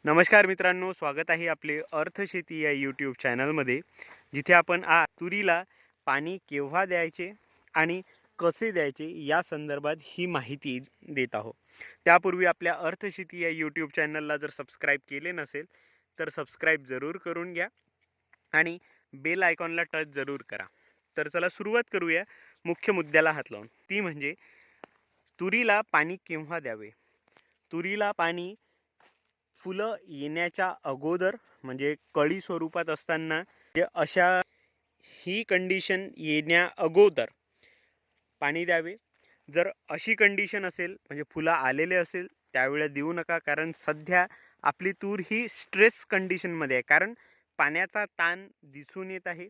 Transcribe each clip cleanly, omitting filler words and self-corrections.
नमस्कार मित्रांनो, स्वागत आहे आपले अर्थशेती या यूट्यूब चॅनलमध्ये, जिथे आपण तुरीला पाणी केव्हा द्यायचे आणि कसे द्यायचे या संदर्भात ही माहिती देत आहोत। त्यापूर्वी आपल्या अर्थशेती या यूट्यूब चॅनलला जर सबस्क्राईब केले नसेल तर सबस्क्राईब जरूर करून घ्या आणि बेल आयकॉनला टच जरूर करा। तर चला सुरुवात करूया मुख्य मुद्द्याला हात लावून, ती म्हणजे तुरीला पाणी केव्हा द्यावे। तुरीला पाणी फुलं येण्याच्या अगोदर, म्हणजे कळी स्वरूपात असताना, अशा ही कंडिशन येण्या अगोदर पाणी द्यावे। जर अशी कंडिशन असेल, म्हणजे फुलं आलेले असेल, त्यावेळेस देऊ नका, कारण सध्या आपली तूर ही स्ट्रेस कंडिशनमध्ये आहे। कारण पाण्याचा ताण दिसून येत आहे,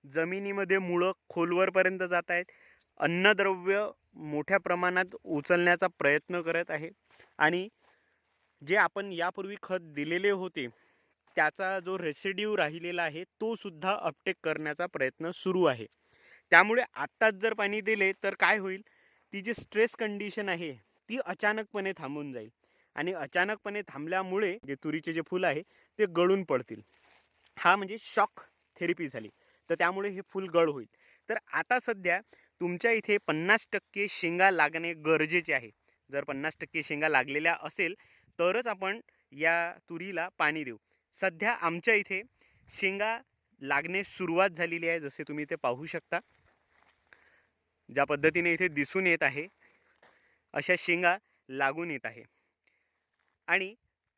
जमिनीमध्ये मुळं खोलवरपर्यंत जात आहेत, अन्नद्रव्य मोठ्या प्रमाणात उचलण्याचा प्रयत्न करत आहे आणि जे आपण यापूर्वी खत दिलेले होते त्याचा जो रेसिड्यू राहिलेला आहे तो सुद्धा अपटेक करण्याचा प्रयत्न सुरू आहे। त्यामुळे आत्ताच जर पाणी दिले तर काय होईल, ती जी स्ट्रेस कंडिशन आहे ती अचानकपणे थांबून जाईल आणि अचानकपणे थांबल्यामुळे जे तुरीचे जे फुल आहे ते गळून पडतील। हा म्हणजे शॉक थेरपी झाली, तर त्यामुळे हे फुल गळ होईल। तर आता सध्या तुमच्या इथे 50% शेंगा लागणे गरजेचे आहे। जर 50% शेंगा लागलेल्या असेल तरच आपण या तुरीला पाणी देऊ। सध्या आमच्या इथे शेंगा लागणे सुरुवात झालेली आहे, जसे तुम्ही इथे पाहू शकता। ज्या पद्धतीने इथे दिसून येत आहे अशा शेंगा लागून येत आहे आणि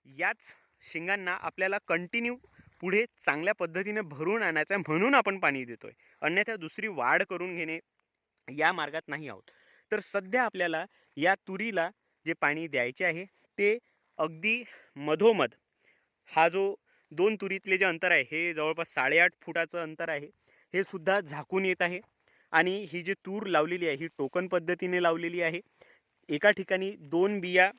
याच शेंगांना आपल्याला कंटिन्यू पुढे चांगल्या पद्धतीने भरून आणायचं आहे, म्हणून आपण पाणी देतोय। अन्यथा दुसरी वाढ करून घेणे या मार्गात नाही आहोत। तर सध्या आपल्याला या तुरीला जे पाणी द्यायचे आहे ते अगदी मधोमध, हा जो दोन तुरीतले जे अंतर आहे हे जवळपास 8.5 फुटाचं अंतर आहे, हे सुद्धा झाकून येत आहे। आणि ही जी तूर लावलेली आहे ही टोकन पद्धतीने लावलेली आहे। एका ठिकाणी 2 बिया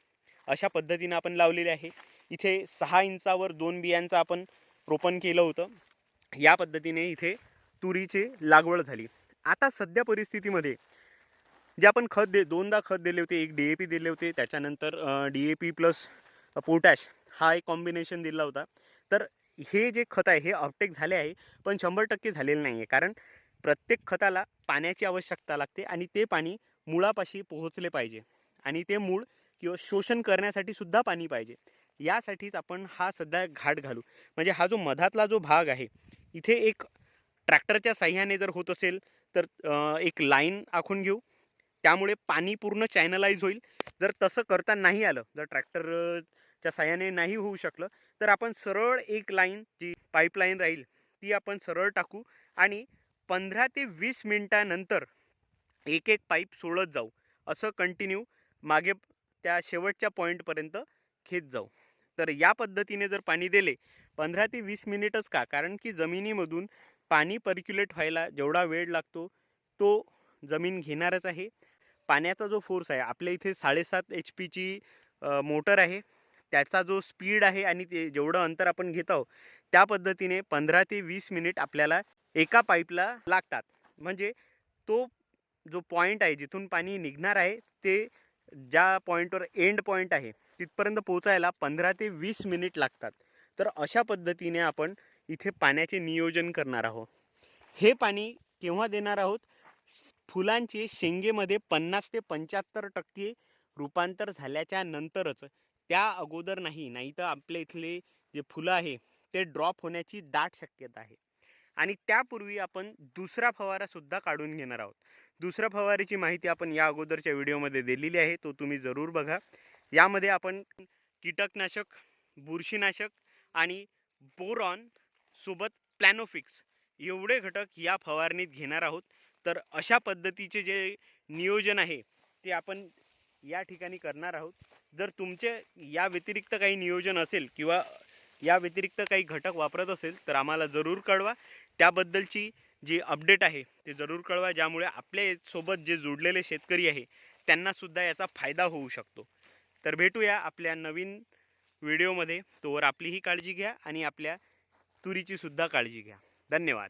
अशा पद्धतीने आपण लावलेले आहे। इथे 6 इंचावर 2 बियांचं आपण रोपण केलं होतं। या पद्धतीने इथे तुरीची लागवड झाली। आता सध्या परिस्थितीमध्ये जे आपण दोनदा खत दिले होते, एक DAP दिले होते, त्याच्यानंतर DAP प्लस पोटॅश हा एक कॉम्बिनेशन दिला होता। तर हे जे खत आहे हे अपटेक झाले आहे, पण 100% झालेलं नाही आहे, कारण प्रत्येक खताला पाण्याची आवश्यकता लागते आणि ते पाणी मुळापाशी पोहोचले पाहिजे आणि ते मूळ किंवा शोषण करण्यासाठी सुद्धा पाणी पाहिजे। यासाठीच आपण हा सध्या घाट घालू, म्हणजे हा जो मधातला जो भाग आहे इथे एक ट्रॅक्टरच्या साह्याने जर होत असेल तर एक लाईन आखून घेऊ, त्यामुळे पाणी पूर्ण चॅनलाइज होईल। जर तसं करता नाही आलं, जर ट्रॅक्टरच्या साह्याने नाही होऊ शकलं, तर आपण सरळ एक लाईन, जी पाईपलाईन राहील ती आपण सरळ टाकू आणि 15 ते 20 मिनिटानंतर एक एक पाईप सोडत जाऊ, असं कंटिन्यू मागे त्या शेवटच्या पॉईंटपर्यंत खेच जाऊ। तर या पद्धतीने जर पाणी दिले 15 ते 20 मिनिटच का, कारण की जमिनीमधून पाणी पर्क्युलेट व्हायला जेवढा वेळ लागतो तो जमीन घेणारच आहे। पाण्याचा जो फोर्स आहे, आपल्या इथे 7.5 HP ची मोटर आहे, त्याचा जो स्पीड आहे आणि ते जेवढं अंतर आपण घेत आहोत त्या पद्धतीने 15 ते 20 मिनिट आपल्याला एका पाईपला लागतात। म्हणजे तो जो पॉईंट आहे जिथून पाणी निघणार आहे ते ज्या पॉईंटवर एंड पॉईंट आहे तिथपर्यंत पोहोचायला 15 ते 20 मिनिट लागतात। तर अशा पद्धतीने आपण इथे पाण्याचे नियोजन करणार आहोत। हे पाणी केव्हा देणार आहोत, फुलांचे शेंगेमध्ये 50 ते 75% रूपांतर झाल्याच्या नंतरच, त्या अगोदर नाही। नाही तर आपल्या इथले जे फुलं आहे ते ड्रॉप होण्याची दाट शक्यता आहे आणि त्यापूर्वी आपण दुसरा फवारा सुद्धा काढून घेणार आहोत। दुसऱ्या फवारीची माहिती आपण या अगोदरच्या व्हिडिओमध्ये दिलेली आहे, तो तुम्ही जरूर बघा। यामध्ये आपण कीटकनाशक, बुरशीनाशक आणि बोरॉन सोबत प्लॅनोफिक्स एवढे घटक या फवारणीत घेणार आहोत। तर अशा पद्धतीचे जे नियोजन आहे ते आपण या ठिकाणी करणार आहोत। जर तुमचे या व्यतिरिक्त काही नियोजन असेल किंवा या व्यतिरिक्त काही घटक वापरत असेल तर आम्हाला जरूर कळवा। त्याबद्दलची जी अपडेट आहे ते जरूर कळवा, ज्यामुळे आपल्या सोबत जे जोडलेले शेतकरी आहे त्यांना सुद्धा याचा फायदा होऊ शकतो। तर भेटूया आपल्या नवीन व्हिडिओमध्ये। तोवर आपलीही काळजी घ्या आणि आपल्या तुरीची सुद्धा काळजी घ्या। धन्यवाद।